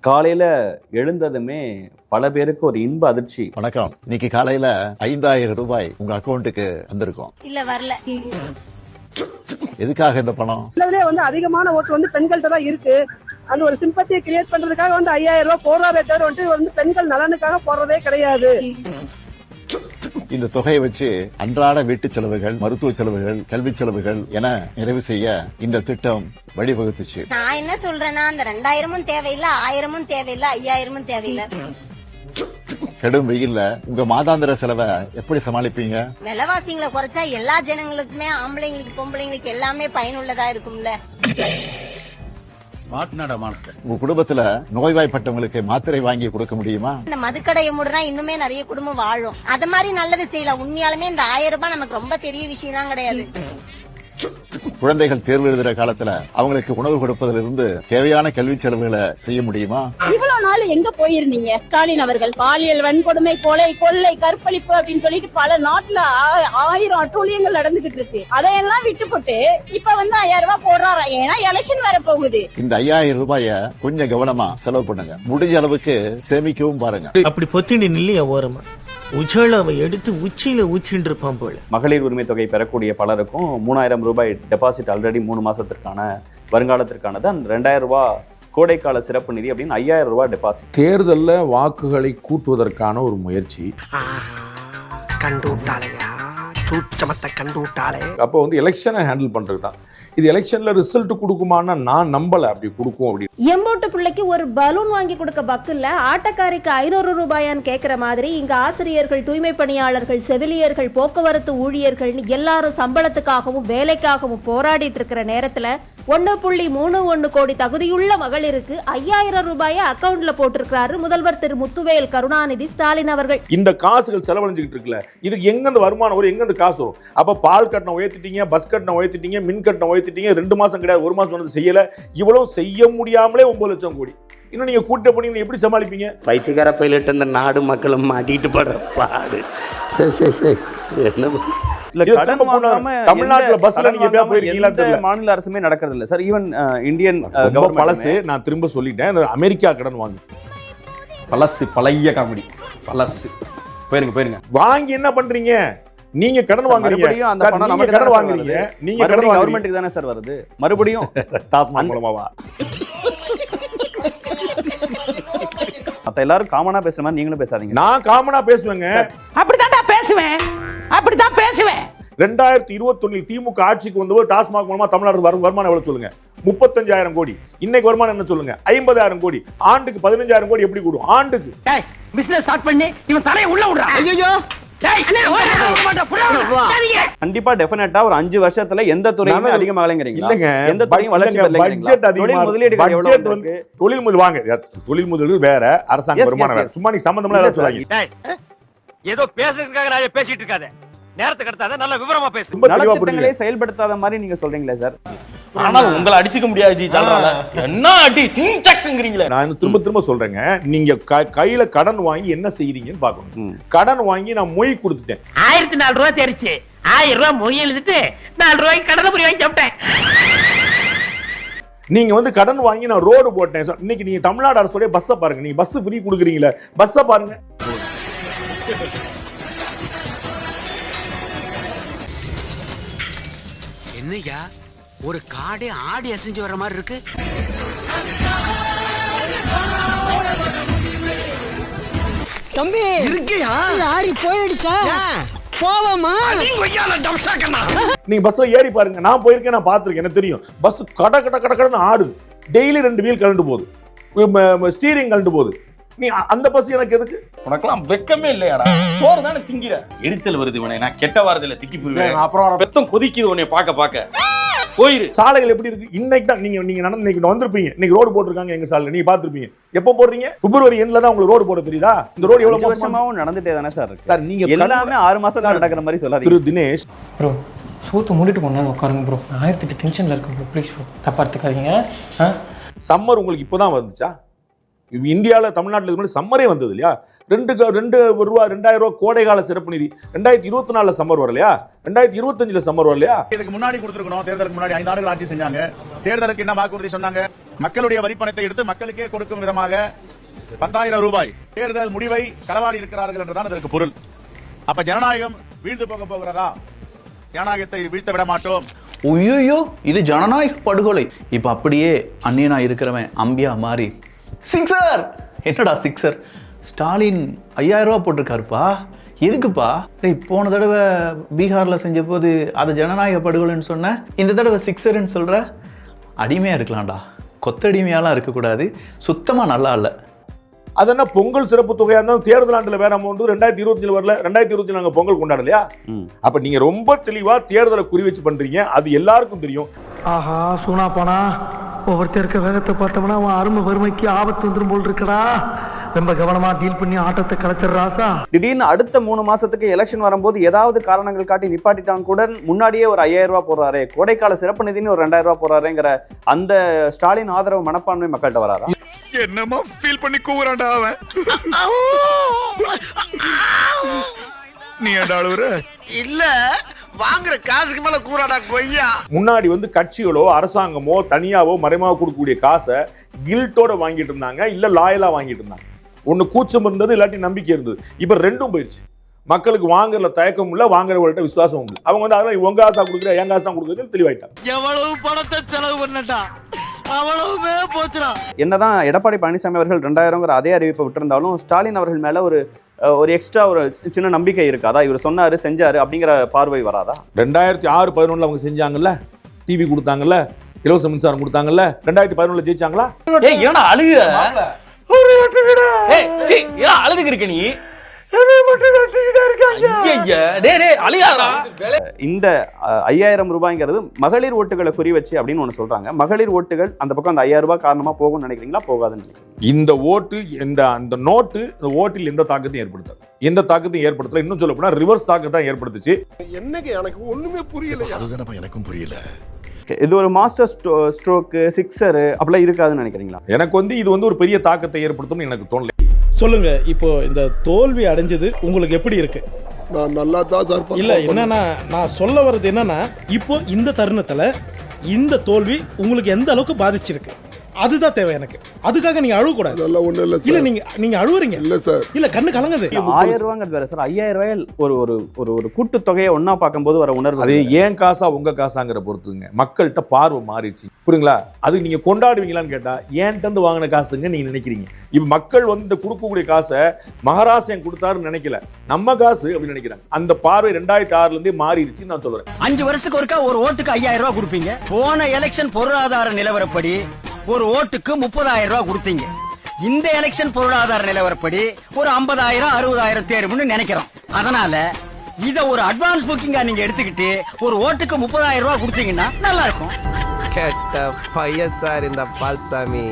காலையில எழுந்ததுமே பல பேருக்கு ஒரு இன்ப அதிர்ச்சி. வணக்கம். இன்னைக்கு காலையில 5000 ரூபாய் உங்க அக்கௌண்ட்டுக்கு வந்திருக்கும். இல்ல வரல. எதுக்காக இந்த பணம்? அதிகமான ஓட்டு பெண்கள்கிட்ட தான் இருக்கு. அந்த ஒரு சிம்பத்தியை கிரியேட் பண்றதுக்காக 5000 ரூபாய் போடுறாரே தவிர பெண்கள் நலனுக்காக போடுறதே கிடையாது. இந்த தொகையை வச்சு அன்றாட வீட்டு செலவுகள், மருத்துவ செலவுகள், கல்வி செலவுகள் என நிறைவு செய்ய இந்த திட்டம் வழிவகுத்துச்சு. நான் என்ன சொல்றேன்னா, அந்த 2000 தேவையில்லை, 1000 தேவையில்லை, 5000 தேவையில்லை. கடும் வெயில்ல உங்க மாதாந்திர செலவை எப்படி சமாளிப்பீங்க? விலைவாசிகளை குறைச்சா எல்லா ஜனங்களுக்குமே, ஆம்பளைங்களுக்கு பொம்பளைங்களுக்கு எல்லாமே பயனுள்ளதா இருக்கும்ல. உங்க குடும்பத்துல நோய்வாய்ப்பட்டவங்களுக்கு மாத்திரை வாங்கி கொடுக்க முடியுமா? இந்த மதுக்கடையை மூடுனா இன்னுமே நிறைய குடும்பம் வாழும். அது மாதிரி நல்லது செய்யலாம். உண்மையாலுமே இந்த 1000 ரூபாய் நமக்கு ரொம்ப பெரிய விஷயம் தான் கிடையாது. குழந்தைகள் தேர்வு எழுதுற காலத்துல அவங்களுக்கு உணவு கொடுப்பதிலிருந்து தேவையான கல்வி செலவுகளை செய்ய முடியுமா? இவ்வளவு நாள் எங்க போயிருந்தீங்க ஸ்டாலின் அவர்கள்? பாலியல் வன்கொடுமை, கொள்ளை, கற்பழிப்பு அப்படின்னு சொல்லிட்டு பல நாட்டுல 1000 அட்டூழியங்கள் நடந்துகிட்டு இருக்கு. அதையெல்லாம் விட்டுப்பட்டு இப்ப 5000 ரூபாய் போடுறாரா? ஏன்னா எலெக்ஷன் வர போகுது. இந்த 5000 ரூபாய கொஞ்சம் கவனமா செலவு பண்ணுங்க. முடிஞ்ச அளவுக்கு சேமிக்கவும் பாருங்க. அப்படி பொத்தினி நில்லையா ஓரமா உஜாலாவை எடுத்து உச்சியில ஊற்றிட்டு இருப்பான் போல. மகளிர் உரிமை தொகை பெறக்கூடிய பலருக்கும் 3000 ரூபாய் டெபாசிட் ஆல்ரெடி 3 மாசத்திற்கான வருங்காலத்திற்கானது. அந்த 2000 ரூபாய் கோடைக்கால சிறப்பு நிதி அப்படின்னு 5000 ரூபாய் டெபாசிட். தேர்தலில் வாக்குகளை கூட்டுவதற்கான ஒரு முயற்சி. கண்டு விட்டாளையா, சூட்சமத்தை கண்டு விட்டாளே. அப்போ எலெக்ஷனை ஹேண்டில் பண்றது தான் இது. எலெக்ஷன்ல ரிசல்ட் கொடுக்குமான்னா நான் நம்பல அப்படி கொடுக்கும் அப்படி. எம்போட்டு பிள்ளைக்கு ஒரு பலூன் வாங்கி கொடுக்க பக்கல்ல ஆட்டக்காரிக்கு 500 ரூபாயான்னு கேட்கிற மாதிரி இங்க ஆசிரியர்கள், தூய்மை பணியாளர்கள், செவிலியர்கள், போக்குவரத்து ஊழியர்கள்னு எல்லாரும் சம்பளத்துக்காகவும் வேலைக்காகவும் போராடிட்டு இருக்கிற நேரத்துல 1.31 கோடி தகுதியுள்ள மகளிருக்கு 5000 ரூபாயை அக்கவுண்ட்ல போட்டிருக்கிறாரு முதல்வர் திரு முத்துவேல் கருணாநிதி ஸ்டாலின் அவர்கள். இந்த காசுகள் செலவழிஞ்சுக்கிட்டு இருக்குல்ல, இதுக்கு எங்க வருமானம் வரும், எங்க காசு வரும்? அப்ப பால் கட்டணம் உயர்த்திட்டீங்க, பஸ் கட்டணம் உயர்த்திட்டீங்க, மின் கட்டணம் உயர்த்திட்டீங்க. 2 மாசம் கிடையாது, 1 மாசம் வந்து செய்யல. இவ்வளவு செய்ய முடியாமலே 9 லட்சம் கோடி. இன்னும் நீங்க கூட்ட போனீங்க, எப்படி சமாளிப்பீங்க? பைத்தியக்கார பைலட் இந்த நாடு மக்களும் மாட்டிட்டு படுற பாடு. சரி தமிழ்நாட்டுல பஸ்ல நீங்க போயிருக்கீங்களா தெரியல. மாநில அரசுமே நடக்கிறது இல்ல சார். ஈவன் இந்தியன் பழசு. நான் திரும்ப சொல்லிட்டேன், அமெரிக்கா கடன் வாங்கி பழசு, பழைய காமெடி பழசு. போயிருங்க. வாங்கி என்ன பண்றீங்க? நீங்க கடன் வாங்குறீங்க, அந்த பணம் நமக்கு கடன் வாங்குறீங்க. நீங்க கடன் கவர்மெண்ட்டுக்கு தானே சார் வருது மறுபடியும் டாஸ்மாக் மூலமாவா? மத்த எல்லாரும் காமனா பேசுற மாதிரி நீங்களும் பேசாதீங்க. நான் காமனா பேசுவேங்க. அப்படிதான் பேசுவேன். 2021 திமுக ஆட்சிக்கு வந்தபோது டாஸ்மாக் மூலமா தமிழ்நாடு வருமானம் எவ்வளவு சொல்லுங்க? 35,000 கோடி. இன்னைக்கு வருமானம் என்ன சொல்லுங்க? 50,000 கோடி. ஆண்டுக்கு 15,000 கோடி எப்படி கூடும்? ஆண்டுக்கு பிசினஸ் ஸ்டார்ட் பண்ணி இவன் தலையை உள்ள விடுறான். ஐயோ கண்டிப்பா டெஃபினட்டா ஒரு 5 வருஷத்துல எந்த துறையுமே அதிகமாக இல்லைங்கறீங்களா? எந்த துறையும் வளர்ச்சி பட்ஜெட் அதிகமா, முதலீடுகள் எவ்வளவு இருக்கு? தொழில் முதல் வாங்க. தொழில் முதலீடு வேற, அரசாங்க வருமானம் வேற. சும்மா நீ சம்பந்தம் இல்லாத சொல்லாதீங்க. ஏதோ பேசுறதுக்காக நான் பேசிட்டு இருக்காத. நேரத்துக்கு கடத்தாத, நல்ல விவரமா பேசு. நலத்திட்டங்களை செயல்படுத்தாத மாதிரி நீங்க சொல்றீங்களே சார். ஆனால் உங்களை அடிச்சுக்க முடியாது ஜி. என்ன அடி சிங்சக்குங்கறீங்களே. நான் திரும்ப சொல்றேங்க, நீங்க கையில கடன் வாங்கி என்ன செய்றீங்கன்னு பாக்கணும். கடன் வாங்கி நான் மொய் கொடுத்துட்டேன். 1004 ரூபாய் தெரிச்சு, 1000 ரூபாய் மொய் எழுதிட்டு 4 ரூபாய்க்கு கடனை புரி வாங்கி சாப்பிட்டேன். நீங்க கடன் வாங்கி நான் ரோடு போட்டேன். இன்னைக்கு நீங்க தமிழ்நாடு அரசோட பஸ்ஸை பாருங்க. நீங்க பஸ் ஃப்ரீ கொடுக்குறீங்களே, பஸ்ஸை பாருங்க. என்னையா ஒரு காடே ஆடி அசைஞ்சு வர்ற மாதிரி இருக்கு. தம்பி இருக்கையா லாரி போயிடுச்சா? போவோமா? நீங்க பஸ்ல ஏறி பாருங்க. நான் போயிருக்கேன், நான் பாத்துருக்கேன், எனக்கு தெரியும். பஸ் கடன்னு ஆடுது. டெய்லி 2 வீல் கழண்டு போகுது, ஸ்டீரிங் கழண்டு போகுது. நீ அந்த பஸ் எனக்கு எதுக்கு? உனக்கெல்லாம் வெக்கமே இல்லையாடா? சோறு தானே திங்கிற. எரிச்சல் வருது உனே. நான் கெட்ட வாரத்துல திக்கி போயிடுவேன். அப்புறம் பெத்தம் கொதிக்குது உன்னை பார்க்க போயிரு. சாலைகள் எப்படி இருக்கு? இன்னைக்கு தான் நீங்க இன்னைக்கு வந்திருப்பீங்க. இன்னைக்கு ரோடு போட்டிருக்காங்க எங்க சாலையில, நீங்க பாத்துருப்பீங்க. எப்போ போடுறீங்க? பிப்ரவரி எண்ட்ல தான் உங்களுக்கு ரோடு போட தெரியுதா? இந்த ரோடு எவ்வளவு வருஷமாவும் நடந்துட்டே தானே சார் இருக்கு. சார் நீங்க எல்லாமே 6 மாசம் நடக்கிற மாதிரி சொல்லாதீங்க. திரு தினேஷ் ப்ரோ, சூத்து மூடிட்டு கொண்டா உட்காருங்க ப்ரோ. 1008 டென்ஷன்ல இருக்கு ப்ரோ. ப்ளீஸ் ப்ரோ, தப்பா எடுத்துக்காதீங்க. சம்மர் உங்களுக்கு இப்போதான் வந்துச்சா? இந்தியாவில் தமிழ்நாட்டில் இது சம்மரே வந்தது இல்லையா? 2000 ரூபா கோடைகால சிறப்பு நிதி 2024 சம்மர் வரலையா? 2025 சம்மர் வரலையா? இதுக்கு முன்னாடி கொடுத்துருக்கணும். தேர்தலுக்கு முன்னாடி 5 ஆண்டுகள் ஆட்சி செஞ்சாங்க. தேர்தலுக்கு என்ன வாக்குறுதி சொன்னாங்க? மக்களுடைய வரிப்பணத்தை எடுத்து மக்களுக்கே கொடுக்கும் விதமாக 10,000 ரூபாய் தேர்தல் முடிவை களவாடி இருக்கிறார்கள் என்றுதான் அதற்கு பொருள். அப்ப ஜனநாயகம் வீழ்ந்து போகிறதா? ஜனநாயகத்தை வீழ்த்த விட மாட்டோம். ஐயோ, இது ஜனநாயக படுகொலை. இப்ப அப்படியே அந்நியனா இருக்கிறவன் அம்பியா மாறி சிக்ஸர். என்னடா சிக்ஸர்? ஸ்டாலின் 5,000 ரூபா போட்டிருக்காருப்பா. எதுக்குப்பா? போன தடவை பீகார்ல செஞ்ச போது அது ஜனநாயக படுகொலைன்னு சொன்ன, இந்த தடவை சிக்ஸர்ன்னு சொல்ற. அடிமையா இருக்கலாம்டா, கொத்தடிமையாலாம் இருக்கக்கூடாது. சுத்தமா நல்லா இல்லை. அது என்ன பொங்கல் சிறப்பு தொகையா இருந்தாலும் தேர்தல் ஆண்டுல வேற அமௌண்ட் 2025 வரல. 2025 நாங்க பொங்கல் கொண்டாடலையா? அப்ப நீங்க ரொம்ப தெளிவா தேர்தலை குறி வச்சு பண்றீங்க. அது எல்லாருக்கும் தெரியும். ஆஹா, சூனா போனா ஒவ்வொருத்தருக்க வேகத்தை பார்த்தோம்னா அவன் அருமை வறுமைக்கு ஆபத்து வந்துடும் போல் இருக்கடா. ரொம்ப கவனமா டீல் பண்ணி ஆட்டத்தை கலைச்சிடுறாசா. திடீர்னு அடுத்த 3 மாசத்துக்கு எலெக்ஷன் வரும்போது ஏதாவது காரணங்கள் காட்டி நிப்பாட்டிட்டாங்க கூட முன்னாடியே ஒரு 5,000 ரூபாய் போடுறாரு, கோடைக்கால சிறப்பு நிதினு ஒரு 2,000 ரூபாய் போடுறாருங்கிற அந்த ஸ்டாலின் ஆதரவு மனப்பான்மை மக்கள்கிட்ட வராதா? என்னமா ஃபீல் பண்ணி கூவுறான்டா அவன். நீ அழுவுற இல்ல, வாங்குற காசுக்கு மேல கூறாடா கொய்யா. முன்னாடி கட்சிகளோ அரசாங்கமோ தனியாவோ மறைமுகமாக கொடுக்கக்கூடிய காசை கில்ட்டோட வாங்கிட்டு இருந்தாங்க, இல்ல லாயலா வாங்கிட்டு இருந்தாங்க. ஒண்ணு கூச்சம் இருந்தது, இல்லாட்டி நம்பிக்கை இருந்தது. இப்ப ரெண்டும் போயிடுச்சு. மக்களுக்கு வாங்குறதுல தயக்கம் இல்ல, வாங்குறவங்கள்ட்ட விசுவாசம் உண்டு. அவங்க அதெல்லாம் உங்க காசா கொடுக்குற என் காசு தான் கொடுக்குறது தெளிவாயிட்டாங்க. எவ்வளவு பணத்தை செலவு பண்ணட்டா அவ்வளவுமே போச்சுடா. என்னதான் எடப்பாடி பழனிசாமி அவர்கள் 2,000ங்கிற அதே அறிவிப்பை விட்டிருந்தாலும் ஸ்டாலின் அவர்கள் மேல ஒரு எக்ஸ்ட்ரா ஒரு சின்ன நம்பிக்கை இருக்காதா? இவர் சொன்னாரு செஞ்சாரு அப்படிங்கிற பார்வை வராதா? 2006-11 அவங்க செஞ்சாங்கல்ல, டிவி கொடுத்தாங்கல்ல, இலவச மின்சாரம் கொடுத்தாங்கல்ல, 2011 ஜெயிச்சாங்களா? ஏன்னா அழுகுற அழுதுக்கு இருக்க நீ. இந்த 5,000 ரூபாய்ங்கிறது மகளிர் ஓட்டுகளை குறி வச்சு அப்படின்னு ஒண்ணு சொல்றாங்க. மகளிர் ஓட்டுகள் அந்த பக்கம் அந்த 5,000 ரூபாய் காரணமா போகும்னு நினைக்கிறீங்களா, போகாதுன்னு நினைக்கிறீங்க? இந்த ஓட்டு அந்த நோட்டு இந்த ஓட்டில் எந்த தாக்கத்தையும் ஏற்படுத்தாது. எந்த தாக்கத்தையும் ஏற்படுத்தல. இன்னும் சொல்ல போனா ரிவர்ஸ் தாக்கத்தை ஏற்படுத்துச்சு. என்னங்க எனக்கு ஒண்ணுமே புரியல. அதுதானப்பா எனக்கும் புரியல. இது ஒரு மாஸ்டர் ஸ்ட்ரோக்கு, சிக்ஸர் அப்படிலாம் இருக்காதுன்னு நினைக்கிறீங்களா? எனக்கு இது ஒரு பெரிய தாக்கத்தை ஏற்படுத்தும்னு எனக்கு தோணல. சொல்லுங்க, இப்போ இந்த தோல்வி அடைஞ்சது உங்களுக்கு எப்படி இருக்கு? நான் நல்லா தான் சார். இல்ல, என்னன்னா நான் சொல்ல வர்றது என்னன்னா, இப்போ இந்த தருணத்துல இந்த தோல்வி உங்களுக்கு எந்த அளவுக்கு பாதிச்சிருக்கு அதுதான் தேவை எனக்கு. அதுக்காக நீங்க அழுவ கூடாது. அதெல்லாம் ஒண்ணு இல்ல. இல்ல, நீங்க அழுவுறீங்க. இல்ல சார், இல்ல கண்ணு கலங்குது. 1000 ரூபாங்கிறது வேற சார். 5,000 ரூபாய் ஒரு கூட்டு தொகையை ஒண்ணா பார்க்கும்போது வர உணர்வு. அது ஏன் காசா உங்க காசாங்கிற பொறுத்துங்க. மக்கள்கிட்ட பார்வை மாறிடுச்சு, புரியுங்களா? அது நீங்க கொண்டாடுவீங்களான்னு கேட்டா ஏன்ட்டு வந்து வாங்கின காசுங்க நீங்க நினைக்கிறீங்க. இப்ப மக்கள் இந்த கொடுக்கக்கூடிய காசை மகாராஷ்டிரன் கொடுத்தாருன்னு நினைக்கல, நம்ம காசு அப்படின்னு நினைக்கிறாங்க. அந்த பார்வை 2006 இருந்தே மாறிடுச்சுன்னு நான் சொல்றேன். 5 வருஷத்துக்கு ஒருக்கா ஒரு ஓட்டுக்கு 5,000 ரூபாய் கொடுப்பீங்க. போன எலெக்ஷன் பொருளாதார நிலவரப்படி ஒரு ஓட்டுக்கு 30,000 ரூபாய் கொடுத்தீங்க. இந்த எலெக்ஷன் பொருளாதார நிலவரப்படி ஒரு 50,000 60,000 தேரும்னு நினைக்கிறோம். அதனால இத ஒரு அட்வான்ஸ் புக்கிங்கா நீங்க எடுத்துக்கிட்டு ஒரு ஓட்டுக்கு 30,000 ரூபாய் கொடுத்தீங்கன்னா நல்லா இருக்கும். கேட்ட பையன் சார் இந்த பால்சாமி.